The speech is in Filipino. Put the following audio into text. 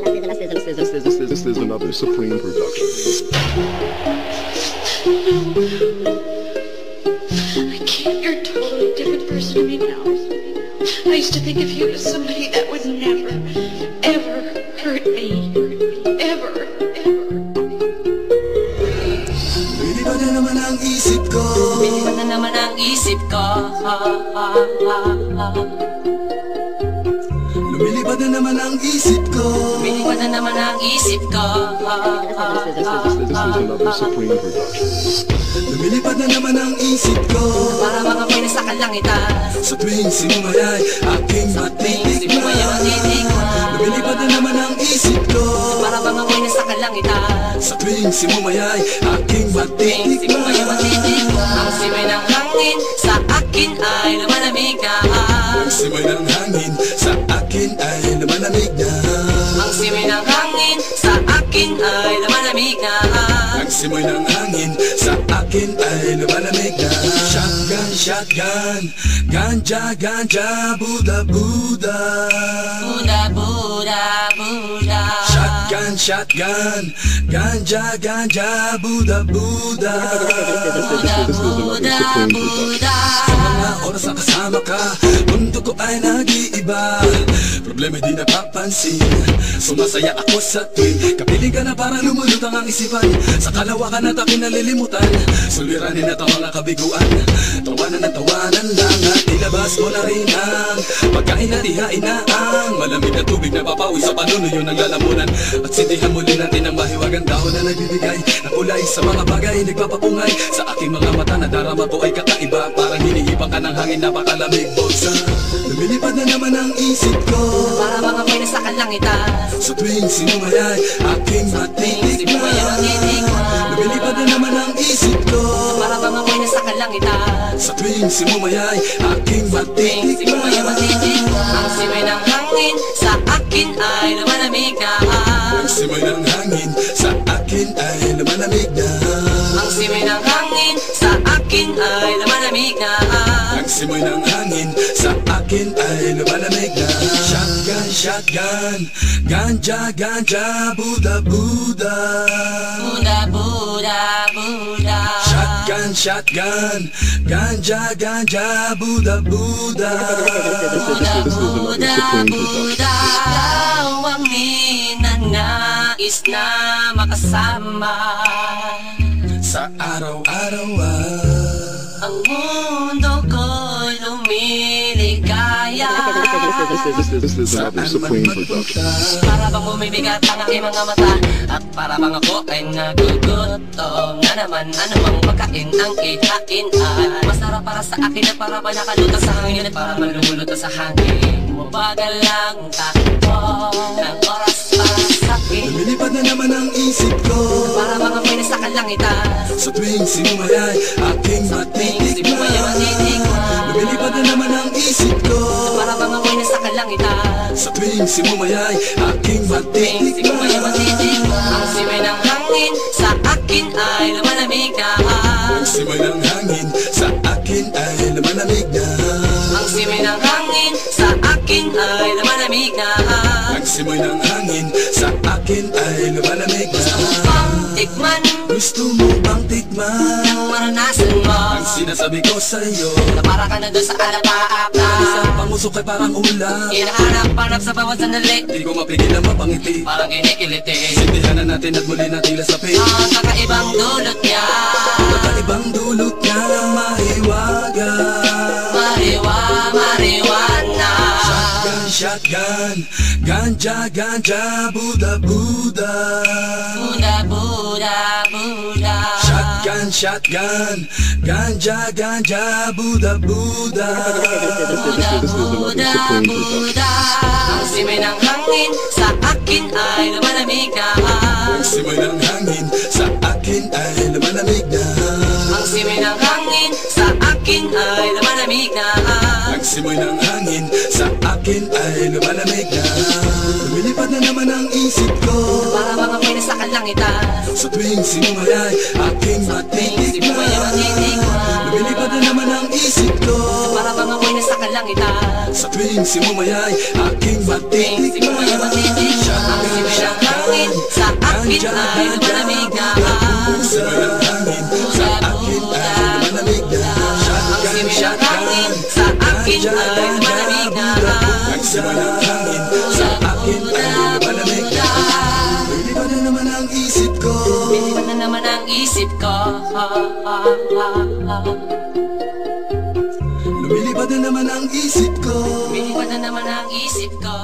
This is another Supreme production. I can't. You're a totally different person to me now. I used to think of you as somebody that would never, ever hurt me. Ever. Lumilipad na naman ang isip ko. Lumilipad na naman ang isip ko. Lumilipad na naman ang isip ko. Lumilipad na naman ang isip ko. This is another Supreme production. Lumilipad na naman ang isip ko. Para mga may nasa kalangitan. Sa tuwing sinumay aking matitikman. Lumilipad na naman ang isip ko. Para mga may nasa kalangitan. Sa tuwing sinumay aking matitikman. Ang simay ng hangin sa akin ay lumalamig na. Ang simay ng hangin sa akin ay lumalamig na. Ang simay ng hangin sa akin ay lumalamig na. Ang simoy ng hangin sa akin ay lumalamig na. Shotgun, shotgun, ganja, ganja, Buddha, Buddha. Buddha, Buddha, Buddha. Shotgun, shotgun, ganja, ganja, Buddha, Buddha. Buddha, Buddha, Buddha. Sa mga oras na kasama ka, mundo ko ay nag-iiba. Problema'y di napapansin. Sumasaya ako sa tuwing kapiling ka na parang lumulutang ang isipan. Sa kalawakan at aking nalilimutan, suliranin at ang mga kabiguan. Tawanan at tawanan lang at ilabas mo na rin ang pagkain at ihain na ang malamig na tubig na papawi sa panunuyo ng lalamunan. At sindihan muli natin ang mahiwagang dahon na nagbibigay ng kulay sa mga bagay nagpapapungay. Sa aking mga mata na darama ko ay kakaiba, parang hinihipang ka ng hangin, napakalamig bulsa. Lumilipad na naman ang isip ko. Para mga may nasa kalangitan. Sa tuwing sinumayay aking matitikman. Lumilipad na naman ang isip ko. Para mga may nasa kalangitan. Sa tuwing sinumayay aking matitikman. Ang simay ng hangin sa akin ay lumalamig na. Ang simay ng hangin sa akin ay lumalamig na. Ang simay ng hangin sa akin ay lumalamig na. Ang simoy ng hangin sa akin ay lumalamig na. Shotgun, shotgun, ganja, ganja, Buddha, Buddha. Buddha, Buddha, Buddha. Shotgun, shotgun, ganja, ganja, Buddha, Buddha. Buddha, Buddha, Buddha. Ikaw ang ninanais na makasama. Sa araw-araw ang mundo ko'y lumiligaya. This is another Supreme production. Para bang bumibigat ang aking mga mata, at para bang ako ay nagugutom na naman. Anumang pagkain ang ihain ay masarap para sa akin, at para ba nakalutas sa hangin, at para malumulutas sa hangin. Bumabagal lang takbo ng oras para sa akin. lumilipad na naman ang isip ko. Para mga may nasa kalangitan. Sa tuwing sinumayay aking matitikman. Lumilipad na naman ang isip ko. Para mga may nasa kalangitan. Sa tuwing sinumayay aking matitikman. Ang simay ng hangin sa akin ay lumalamig na. Ang simoy ng hangin sa akin ay lumalamig na. Ang simay ng hangin sa akin ay lumalamig na. Ang simoy ng hangin sa akin ay lumalamig na. Tikman, Gusto mo bang tikman ang maranasan mo, ang sinasabi ko sa'yo? na para ka na doon sa alapaap na Isang pangusok ay parang ulam. hinahanap-hanap sa bawat sandali, Di ko mapigil ang mapangiti. parang kinikiliti. Sindihan na natin at muli nating lasapin. Ang kakaibang dulot niya, Kakaibang dulot niya ng mahiwaga. marijuana. Shotgun, shotgun, ganja, ganja, Buddha, Buddha. Buddha, Buddha, Buddha. Shotgun, shotgun, ganja, ganja, Buddha, Buddha. Buddha, Buddha, Buddha. Ang simay ng hangin sa akin ay lumalamig na. Ang simoy ng hangin sa akin ay lumalamig na. Ang simay ng hangin sa akin ay lumalamig na. Ang simoy ng hangin sa akin ay lumalamig na. Lumilipad na naman ang isip ko. Para mga may nasa kalangitan. Sa tuwing sinumayay, aking matitikman. Lumilipad na naman ang isip ko, Para bang ako'y nasa kalangitan. sa tuwing sinumayay, aking Tingin mo yung matitikman. Ang simoy ng hangin sa akin ay malamig na. Ang simoy ng hangin sa akin ay malamig na. Ang simoy ng hangin sa akin ay malamig na. Ang simoy ng hangin sa akin ay malamig na. Lumilipad na naman ang isip ko, Lumilipad na naman ang isip ko. lumilipad na naman ang isip ko. Lumilipad na naman ang isip ko.